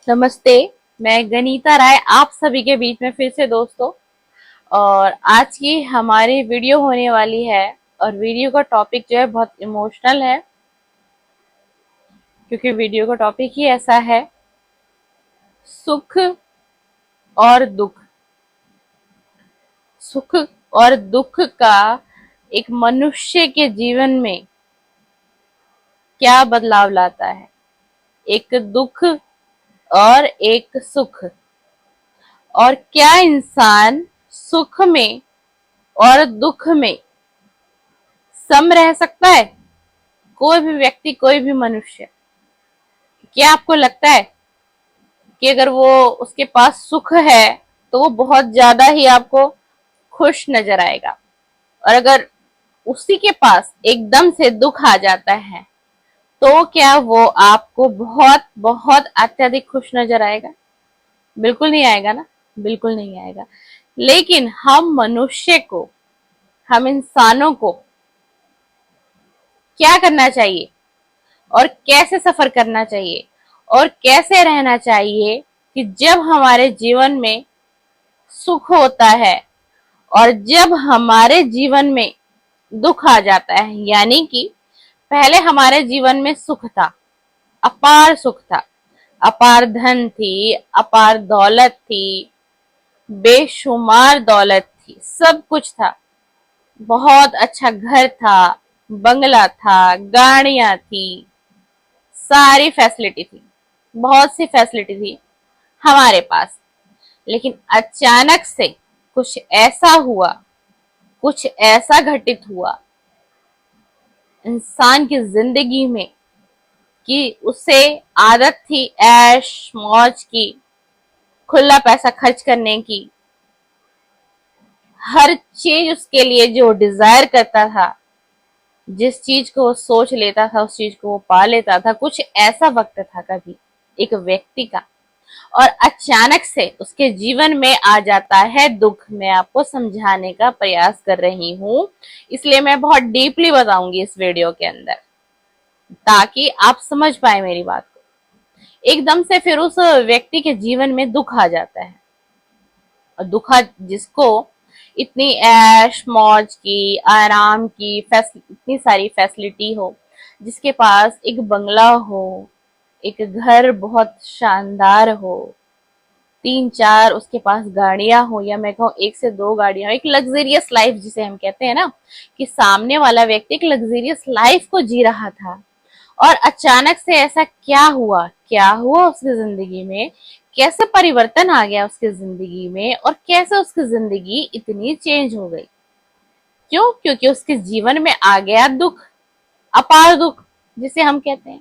नमस्ते। मैं गनीता राय आप सभी के बीच में फिर से दोस्तों। और आज की हमारी वीडियो होने वाली है और वीडियो का टॉपिक जो है बहुत इमोशनल है, क्योंकि वीडियो का टॉपिक ही ऐसा है, सुख और दुख। सुख और दुख का एक मनुष्य के जीवन में क्या बदलाव लाता है, एक दुख और एक सुख। और क्या इंसान सुख में और दुख में सम रह सकता है? कोई भी व्यक्ति, कोई भी मनुष्य। क्या आपको लगता है कि अगर वो उसके पास सुख है तो वो बहुत ज्यादा ही आपको खुश नजर आएगा, और अगर उसी के पास एकदम से दुख आ जाता है तो क्या वो आपको बहुत बहुत अत्यधिक खुश नजर आएगा? बिल्कुल नहीं आएगा ना, बिल्कुल नहीं आएगा। लेकिन हम मनुष्य को, हम इंसानों को क्या करना चाहिए और कैसे सफर करना चाहिए और कैसे रहना चाहिए कि जब हमारे जीवन में सुख होता है और जब हमारे जीवन में दुख आ जाता है। यानी कि पहले हमारे जीवन में सुख था, अपार सुख था, अपार धन थी, अपार दौलत थी, बेशुमार दौलत थी, सब कुछ था। बहुत अच्छा घर था, बंगला था, गाड़ियां थी, सारी फैसिलिटी थी, बहुत सी फैसिलिटी थी हमारे पास। लेकिन अचानक से कुछ ऐसा हुआ, कुछ ऐसा घटित हुआ इंसान की जिंदगी में कि उसे आदत थी ऐश मौज की, खुला पैसा खर्च करने की, हर चीज उसके लिए जो डिजायर करता था, जिस चीज को वो सोच लेता था उस चीज को वो पा लेता था। कुछ ऐसा वक्त था कभी एक व्यक्ति का, और अचानक से उसके जीवन में आ जाता है दुख। मैं आपको समझाने का प्रयास कर रही हूँ, इसलिए मैं बहुत डीपली बताऊंगी इस वीडियो के अंदर, ताकि आप समझ पाए मेरी बात को। एकदम से फिर उस व्यक्ति के जीवन में दुख आ जाता है, और दुख जिसको इतनी ऐश मौज की, आराम की, इतनी सारी फैसिलिटी हो, जिसके पास एक बंगला हो, एक घर बहुत शानदार हो, 3-4 उसके पास गाड़ियां हो, या मैं कहूँ 1 से 2 गाड़ियां हो, एक लग्जरियस लाइफ जिसे हम कहते हैं ना, कि सामने वाला व्यक्ति एक लग्जरियस लाइफ को जी रहा था। और अचानक से ऐसा क्या हुआ उसकी जिंदगी में, कैसे परिवर्तन आ गया उसकी जिंदगी में, और कैसे उसकी जिंदगी इतनी चेंज हो गई? क्यों? क्योंकि उसके जीवन में आ गया दुख, अपार दुख जिसे हम कहते हैं।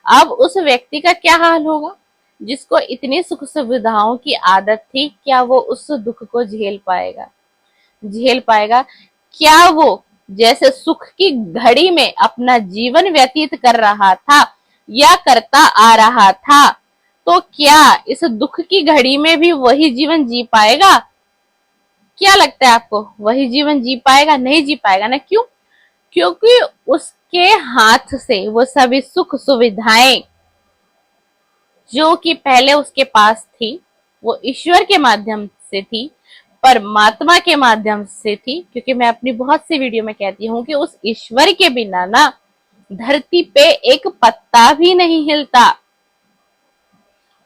अब उस व्यक्ति का क्या हाल होगा जिसको इतनी सुख सुविधाओं की आदत थी? क्या वो उस दुख को झेल पाएगा? झेल पाएगा? क्या वो जैसे सुख की घड़ी में अपना जीवन व्यतीत कर रहा था या करता आ रहा था, तो क्या इस दुख की घड़ी में भी वही जीवन जी पाएगा? क्या लगता है आपको? वही जीवन जी पाएगा? नहीं जी पाएगा ना। क्यों? क्योंकि उसके हाथ से वो सभी सुख सुविधाएं जो कि पहले उसके पास थी, वो ईश्वर के माध्यम से थी, परमात्मा के माध्यम से थी। क्योंकि मैं अपनी बहुत सी वीडियो में कहती हूँ कि उस ईश्वर के बिना ना धरती पे एक पत्ता भी नहीं हिलता,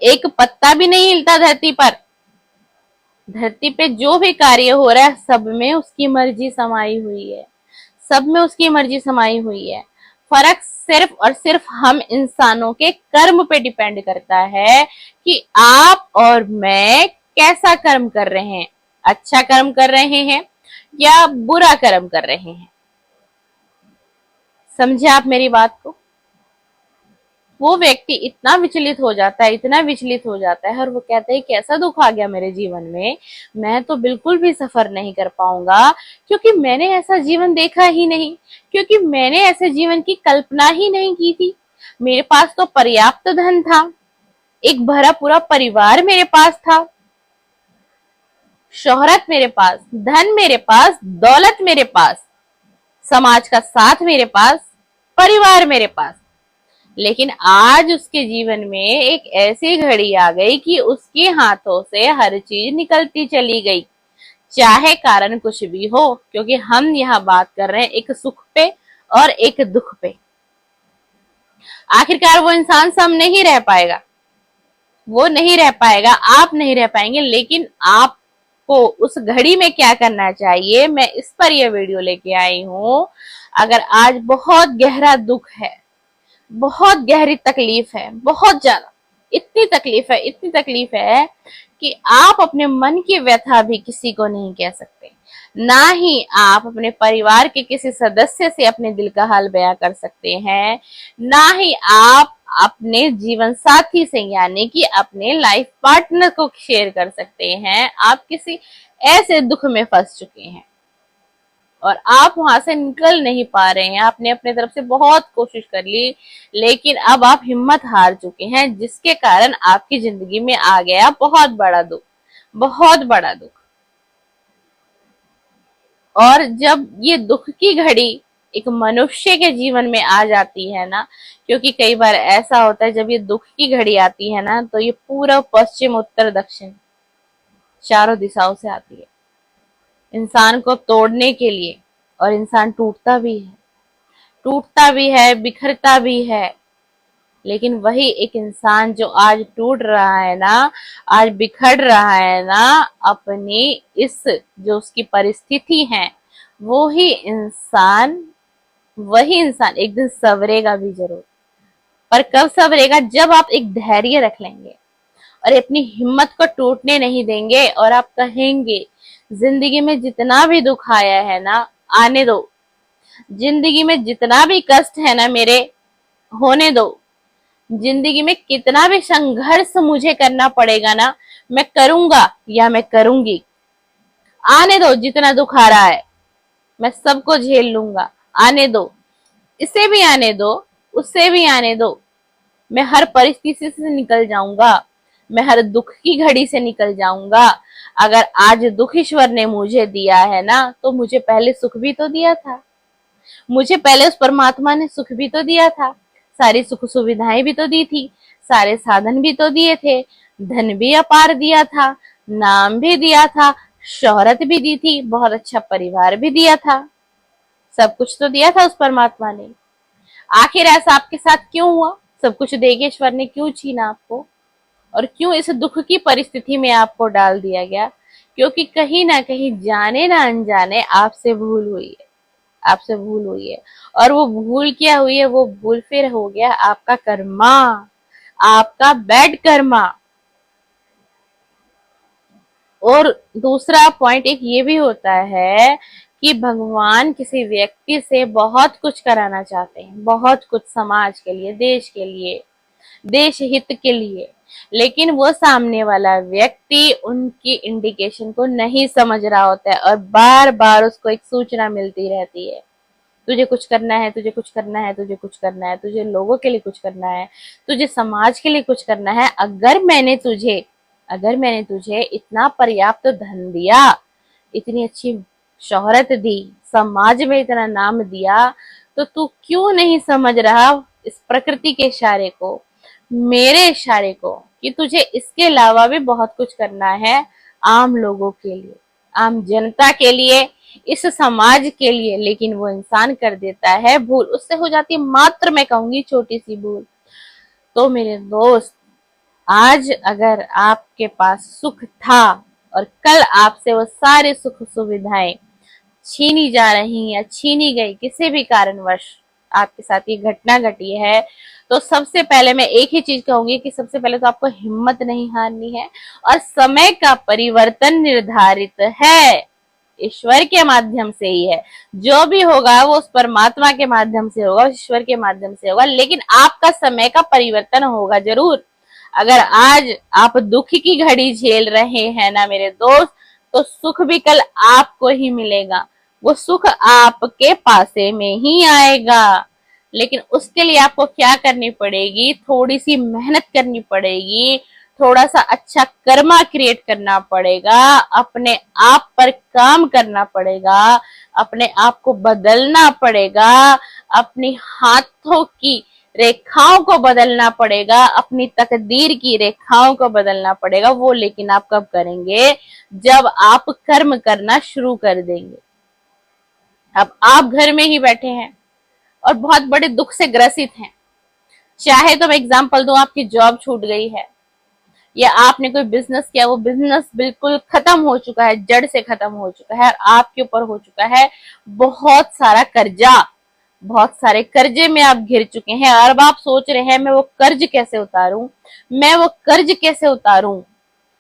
एक पत्ता भी नहीं हिलता धरती पर। धरती पे जो भी कार्य हो रहा है सब में उसकी मर्जी समाई हुई है, सब में उसकी मर्जी समाई हुई है। फर्क सिर्फ और सिर्फ हम इंसानों के कर्म पे डिपेंड करता है कि आप और मैं कैसा कर्म कर रहे हैं, अच्छा कर्म कर रहे हैं या बुरा कर्म कर रहे हैं। समझे आप मेरी बात को? वो व्यक्ति इतना विचलित हो जाता है, इतना विचलित हो जाता है, और वो कहता है कैसा दुख आ गया मेरे जीवन में, मैं तो बिल्कुल भी सफर नहीं कर पाऊंगा, क्योंकि मैंने ऐसा जीवन देखा ही नहीं, क्योंकि मैंने ऐसे जीवन की कल्पना ही नहीं की थी। मेरे पास तो पर्याप्त धन था, एक भरा पूरा परिवार मेरे पास था, शोहरत मेरे पास, धन मेरे पास, दौलत मेरे पास, समाज का साथ मेरे पास, परिवार मेरे पास। लेकिन आज उसके जीवन में एक ऐसी घड़ी आ गई कि उसके हाथों से हर चीज निकलती चली गई, चाहे कारण कुछ भी हो, क्योंकि हम यहाँ बात कर रहे हैं एक सुख पे और एक दुख पे। आखिरकार वो इंसान सम नहीं रह पाएगा, वो नहीं रह पाएगा, आप नहीं रह पाएंगे, लेकिन आपको उस घड़ी में क्या करना चाहिए, मैं इस पर यह वीडियो लेके आई हूं। अगर आज बहुत गहरा दुख है, बहुत गहरी तकलीफ है, बहुत ज्यादा, इतनी तकलीफ है, इतनी तकलीफ है कि आप अपने मन की व्यथा भी किसी को नहीं कह सकते, ना ही आप अपने परिवार के किसी सदस्य से अपने दिल का हाल बयां कर सकते हैं, ना ही आप अपने जीवन साथी से यानी कि अपने लाइफ पार्टनर को शेयर कर सकते हैं। आप किसी ऐसे दुख में फंस चुके हैं और आप वहां से निकल नहीं पा रहे हैं। आपने अपने तरफ से बहुत कोशिश कर ली, लेकिन अब आप हिम्मत हार चुके हैं, जिसके कारण आपकी जिंदगी में आ गया बहुत बड़ा दुख, बहुत बड़ा दुख। और जब ये दुख की घड़ी एक मनुष्य के जीवन में आ जाती है ना, क्योंकि कई बार ऐसा होता है जब ये दुख की घड़ी आती है ना, तो ये पूर्व पश्चिम उत्तर दक्षिण चारों दिशाओं से आती है इंसान को तोड़ने के लिए। और इंसान टूटता भी है, टूटता भी है, बिखरता भी है। लेकिन वही एक इंसान जो आज टूट रहा है ना, आज बिखर रहा है ना, अपनी इस जो उसकी परिस्थिति है, वही इंसान एक दिन संवरेगा भी जरूर। पर कब संवरेगा? जब आप एक धैर्य रख लेंगे और अपनी हिम्मत को टूटने नहीं देंगे और आप कहेंगे जिंदगी में जितना भी दुख आया है ना, आने दो। जिंदगी में जितना भी कष्ट है ना मेरे, होने दो। जिंदगी में कितना भी संघर्ष मुझे करना पड़ेगा ना, मैं करूंगा या मैं करूंगी। आने दो, जितना दुख आ रहा है मैं सबको झेल लूंगा, आने दो। इसे भी आने दो, उससे भी आने दो। मैं हर परिस्थिति से निकल जाऊंगा, मैं हर दुख की घड़ी से निकल जाऊंगा। अगर आज दुख ईश्वर ने मुझे दिया है ना, तो मुझे पहले सुख भी तो दिया था, मुझे पहले उस परमात्मा ने सुख भी तो दिया था, सारी सुख सुविधाएं भी तो दी थी, सारे साधन भी तो दिए थे, धन भी अपार दिया था, नाम भी दिया था, शोहरत भी दी थी, बहुत अच्छा परिवार भी दिया था, सब कुछ तो दिया था उस परमात्मा ने। आखिर ऐसा आपके साथ क्यों हुआ? सब कुछ देके ईश्वर ने क्यों छीना आपको, और क्यों इस दुख की परिस्थिति में आपको डाल दिया गया? क्योंकि कहीं ना कहीं जाने ना अनजाने आपसे भूल हुई है, आपसे भूल हुई है। और वो भूल क्या हुई है? वो भूल फिर हो गया आपका कर्मा, आपका बैड कर्मा। और दूसरा पॉइंट एक ये भी होता है कि भगवान किसी व्यक्ति से बहुत कुछ कराना चाहते हैं, बहुत कुछ समाज के लिए, देश के लिए, देश हित के लिए, लेकिन वो सामने वाला व्यक्ति उनकी इंडिकेशन को नहीं समझ रहा होता है और बार बार उसको एक सूचना मिलती रहती है, तुझे कुछ करना है, तुझे कुछ करना है, तुझे कुछ करना है, तुझे लोगों के लिए कुछ करना है, तुझे समाज के लिए कुछ करना है। अगर मैंने तुझे इतना पर्याप्त धन दिया, इतनी अच्छी शोहरत दी, समाज में इतना नाम दिया, तो तू क्यों नहीं समझ रहा इस प्रकृति के इशारे को, मेरे इशारे को, कि तुझे इसके अलावा भी बहुत कुछ करना है आम लोगों के लिए, आम जनता के लिए, इस समाज के लिए। लेकिन वो इंसान कर देता है भूल, उससे हो जाती है मात्र, मैं कहूंगी छोटी सी भूल। तो मेरे दोस्त, आज अगर आपके पास सुख था और कल आपसे वो सारे सुख सुविधाएं छीनी जा रही या छीनी गई, किसी भी कारणवश आपके साथ ये घटना घटी है, तो सबसे पहले मैं एक ही चीज कहूंगी कि सबसे पहले तो आपको हिम्मत नहीं हारनी है। और समय का परिवर्तन निर्धारित है, ईश्वर के माध्यम से ही है। जो भी होगा वो उस परमात्मा के माध्यम से होगा, ईश्वर के माध्यम से होगा, लेकिन आपका समय का परिवर्तन होगा जरूर। अगर आज आप दुख की घड़ी झेल रहे हैं ना मेरे दोस्त, तो सुख भी कल आपको ही मिलेगा, वो सुख आपके पासे में ही आएगा। लेकिन उसके लिए आपको क्या करनी पड़ेगी? थोड़ी सी मेहनत करनी पड़ेगी, थोड़ा सा अच्छा कर्मा क्रिएट करना पड़ेगा, अपने आप पर काम करना पड़ेगा, अपने आप को बदलना पड़ेगा, अपने हाथों की रेखाओं को बदलना पड़ेगा, अपनी तकदीर की रेखाओं को बदलना पड़ेगा। वो लेकिन आप कब करेंगे? जब आप कर्म करना शुरू कर देंगे। अब आप घर में ही बैठे हैं और बहुत बड़े दुख से ग्रसित हैं। चाहे तो मैं एग्जांपल दूं, आपकी जॉब छूट गई है या आपने कोई बिजनेस किया, वो बिजनेस बिल्कुल खत्म हो चुका है, जड़ से खत्म हो चुका है और आपके ऊपर हो चुका है बहुत सारा कर्जा। बहुत सारे कर्जे में आप घिर चुके हैं और अब आप सोच रहे हैं मैं वो कर्ज कैसे उतारूं, मैं वो कर्ज कैसे उतारूं।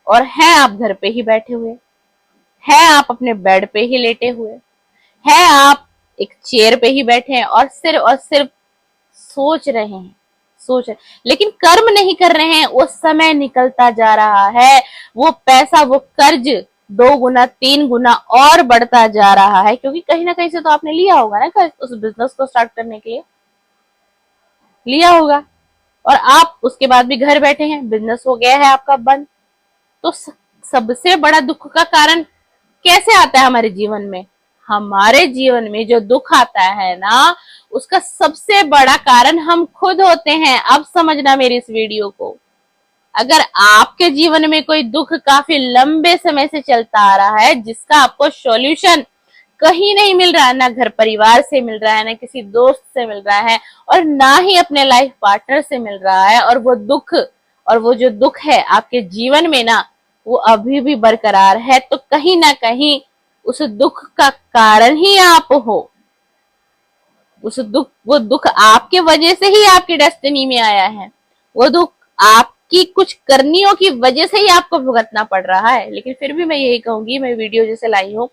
और हैं आप घर पे ही बैठे हुए, हैं आप अपने बेड पे ही लेटे हुए, हैं आप एक चेयर पे ही बैठे हैं और सिर्फ सोच रहे हैं, लेकिन कर्म नहीं कर रहे हैं। वो समय निकलता जा रहा है, वो पैसा, वो कर्ज 2 गुना 3 गुना और बढ़ता जा रहा है, क्योंकि कहीं ना कहीं से तो आपने लिया होगा ना कर्ज, उस बिजनेस को स्टार्ट करने के लिए लिया होगा। और आप उसके बाद भी घर बैठे हैं, बिजनेस हो गया है आपका बंद। तो सबसे बड़ा दुख का कारण कैसे आता है हमारे जीवन में? हमारे जीवन में जो दुख आता है ना, उसका सबसे बड़ा कारण हम खुद होते हैं। अब समझना मेरी इस वीडियो को। अगर आपके जीवन में कोई दुख काफी लंबे समय से चलता आ रहा है, जिसका आपको सॉल्यूशन कहीं नहीं मिल रहा है, ना घर परिवार से मिल रहा है, ना किसी दोस्त से मिल रहा है और ना ही अपने लाइफ पार्टनर से मिल रहा है, और वो जो दुख है आपके जीवन में ना, वो अभी भी बरकरार है, तो कहीं ना कहीं उस दुख का कारण ही आप हो। वो दुख आपके वजह से ही आपकी डेस्टिनी में आया है। वो दुख आपकी कुछ करनियों की वजह से ही आपको भुगतना पड़ रहा है। लेकिन फिर भी मैं यही कहूंगी, मैं वीडियो जैसे लाई हूं,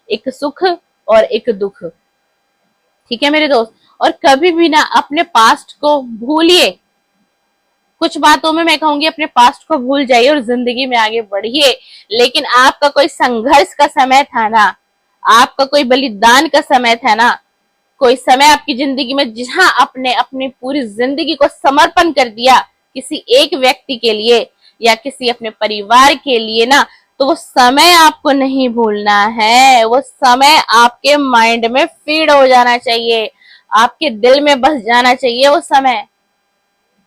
एक सुख और एक दुख, ठीक है मेरे दोस्त। और कभी भी ना अपने पास्ट को भूलिए। कुछ बातों में मैं कहूंगी अपने पास्ट को भूल जाइए और जिंदगी में आगे बढ़िए। लेकिन आपका कोई संघर्ष का समय था ना, आपका कोई बलिदान का समय था ना, कोई समय आपकी जिंदगी में जहां आपने अपनी पूरी जिंदगी को समर्पण कर दिया किसी एक व्यक्ति के लिए या किसी अपने परिवार के लिए ना, तो वो समय आपको नहीं भूलना है। वो समय आपके माइंड में फीड हो जाना चाहिए, आपके दिल में बस जाना चाहिए वो समय।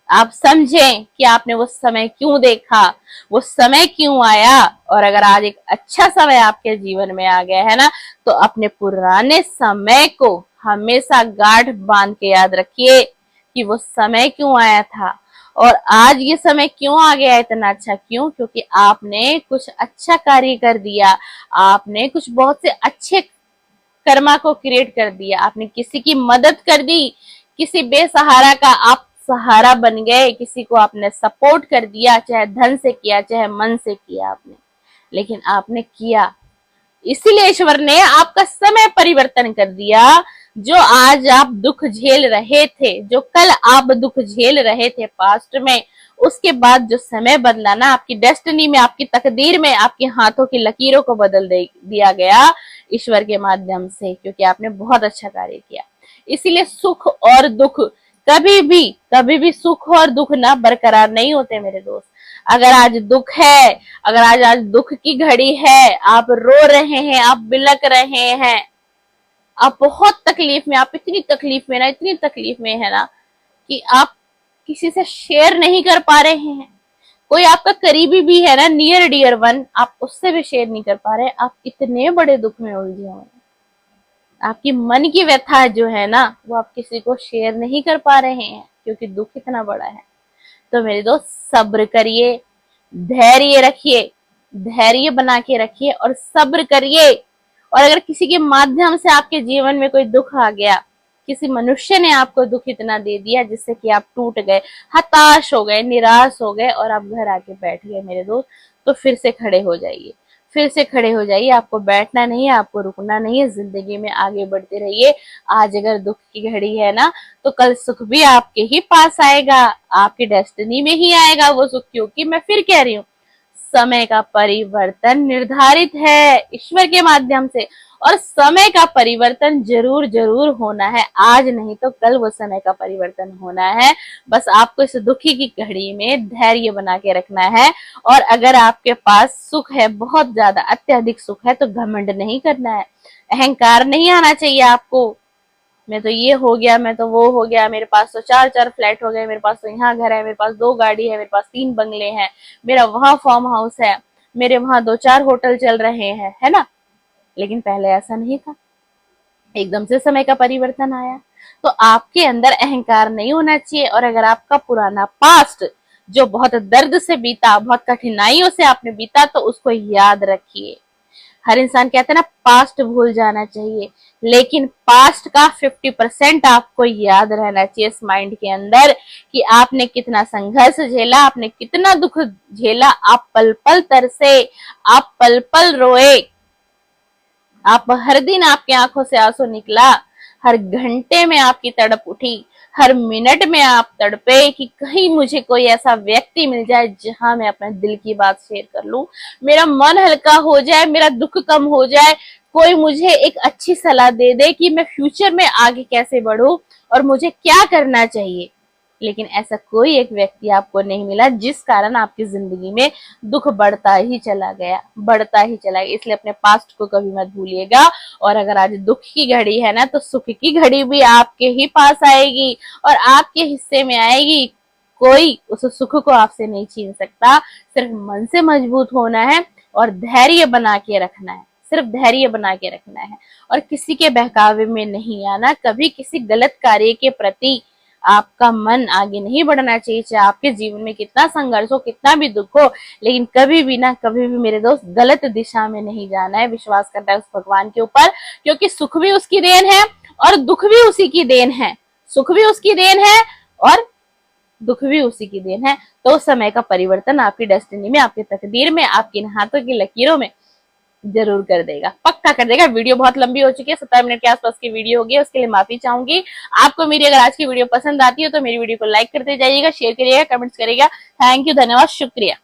आप समझें कि आपने वो समय क्यों देखा, वो समय क्यों आया। और अगर आज एक अच्छा समय आपके जीवन में आ गया है ना, तो अपने पुराने समय को हमेशा गांठ बांध के याद रखिए कि वो समय क्यों आया था और आज ये समय क्यों आ गया, इतना अच्छा क्यों? क्योंकि आपने कुछ अच्छा कार्य कर दिया, आपने कुछ बहुत से अच्छे कर्मा को क्रिएट कर दिया, आपने किसी की मदद कर दी, किसी बेसहारा का आप सहारा बन गए, किसी को आपने सपोर्ट कर दिया, चाहे धन से किया चाहे मन से किया आपने, लेकिन आपने किया। इसीलिए ईश्वर ने आपका समय परिवर्तन कर दिया। जो आज आप दुख झेल रहे थे, जो कल आप दुख झेल रहे थे पास्ट में, उसके बाद जो समय बदला ना, आपकी डेस्टिनी में, आपकी तकदीर में, आपके हाथों की लकीरों को बदल दिया गया ईश्वर के माध्यम से, क्योंकि आपने बहुत अच्छा कार्य किया। इसीलिए सुख और दुख कभी भी सुख और दुख ना बरकरार नहीं होते मेरे दोस्त। अगर आज दुख है, अगर आज दुख की घड़ी है, आप रो रहे हैं, आप बिलक रहे हैं, आप बहुत तकलीफ में, आप इतनी तकलीफ में ना, इतनी तकलीफ में है ना कि आप किसी से शेयर नहीं कर पा रहे हैं। कोई आपका करीबी भी है ना, नियर डियर वन, आप उससे भी शेयर नहीं कर पा रहे, आप इतने बड़े दुख में उलझे हुए हैं। आपकी मन की व्यथा जो है ना, वो आप किसी को शेयर नहीं कर पा रहे हैं क्योंकि दुख इतना बड़ा है। तो मेरे दोस्त सब्र करिए, धैर्य रखिए, धैर्य बना के रखिए और सब्र करिए। और अगर किसी के माध्यम से आपके जीवन में कोई दुख आ गया, किसी मनुष्य ने आपको दुख इतना दे दिया जिससे कि आप टूट गए, हताश हो गए, निराश हो गए और आप घर आके बैठ गए मेरे दोस्त, तो फिर से खड़े हो जाइए, फिर से खड़े हो जाइए। आपको बैठना नहीं है, आपको रुकना नहीं है, जिंदगी में आगे बढ़ते रहिए। आज अगर दुख की घड़ी है ना, तो कल सुख भी आपके ही पास आएगा, आपकी डेस्टिनी में ही आएगा वो सुख। क्योंकि मैं फिर कह रही हूँ, समय का परिवर्तन निर्धारित है ईश्वर के माध्यम से, और समय का परिवर्तन जरूर जरूर होना है। आज नहीं तो कल वो समय का परिवर्तन होना है। बस आपको इस दुखी की घड़ी में धैर्य बना के रखना है। और अगर आपके पास सुख है, बहुत ज्यादा अत्यधिक सुख है, तो घमंड नहीं करना है, अहंकार नहीं आना चाहिए आपको। मैं तो ये हो गया, मैं तो वो हो गया, मेरे पास तो 4-4 फ्लैट हो गए, मेरे पास तो यहाँ घर है, मेरे पास 2 गाड़ी है, मेरे पास 3 बंगले हैं, मेरा वहां फार्म हाउस है, मेरे वहां 2-4 होटल चल रहे हैं, है ना। लेकिन पहले ऐसा नहीं था, एकदम से समय का परिवर्तन आया। तो आपके अंदर अहंकार नहीं होना चाहिए। और अगर आपका पुराना पास्ट जो बहुत दर्द से बीता, बहुत कठिनाइयों से आपने बीता, तो उसको याद रखिए। हर इंसान कहता है ना पास्ट भूल जाना चाहिए, लेकिन पास्ट का 50% आपको याद रहना चाहिए इस माइंड के अंदर कि आपने कितना संघर्ष झेला, आपने कितना दुख झेला, आप पल पल तरसे, आप पल पल रोए, आप हर दिन आपकी आंखों से आंसू निकला, हर घंटे में आपकी तड़प उठी, हर मिनट में आप तड़पे कि कहीं मुझे कोई ऐसा व्यक्ति मिल जाए जहां मैं अपने दिल की बात शेयर कर लूं, मेरा मन हल्का हो जाए, मेरा दुख कम हो जाए, कोई मुझे एक अच्छी सलाह दे दे कि मैं फ्यूचर में आगे कैसे बढ़ूं और मुझे क्या करना चाहिए। लेकिन ऐसा कोई एक व्यक्ति आपको नहीं मिला, जिस कारण आपकी जिंदगी में दुख बढ़ता ही चला गया, बढ़ता ही चला गया। इसलिए अपने पास्ट को कभी मत भूलिएगा। और अगर आज दुख की घड़ी है ना, तो सुख की घड़ी भी आपके ही पास आएगी और आपके हिस्से में आएगी। कोई उस सुख को आपसे नहीं छीन सकता। सिर्फ मन से मजबूत होना है और धैर्य बना के रखना है, सिर्फ धैर्य बना के रखना है और किसी के बहकावे में नहीं आना। कभी किसी गलत कार्य के प्रति आपका मन आगे नहीं बढ़ना चाहिए, चाहे आपके जीवन में कितना संघर्ष हो, कितना भी दुख हो, लेकिन कभी भी ना, कभी भी मेरे दोस्त गलत दिशा में नहीं जाना है। विश्वास करना है उस भगवान के ऊपर, क्योंकि सुख भी उसकी देन है और दुख भी उसी की देन है। सुख भी उसकी देन है और दुख भी उसी की देन है। तो समय का परिवर्तन आपकी डेस्टिनी में, आपकी तकदीर में, आपके इन हाथों की लकीरों में जरूर कर देगा, पक्का कर देगा। वीडियो बहुत लंबी हो चुकी है, 17 मिनट के आसपास की वीडियो होगी, उसके लिए माफी चाहूंगी। आपको मेरी अगर आज की वीडियो पसंद आती है तो मेरी वीडियो को लाइक करते जाइएगा, शेयर करिएगा, कमेंट्स करिएगा। थैंक यू, धन्यवाद, शुक्रिया।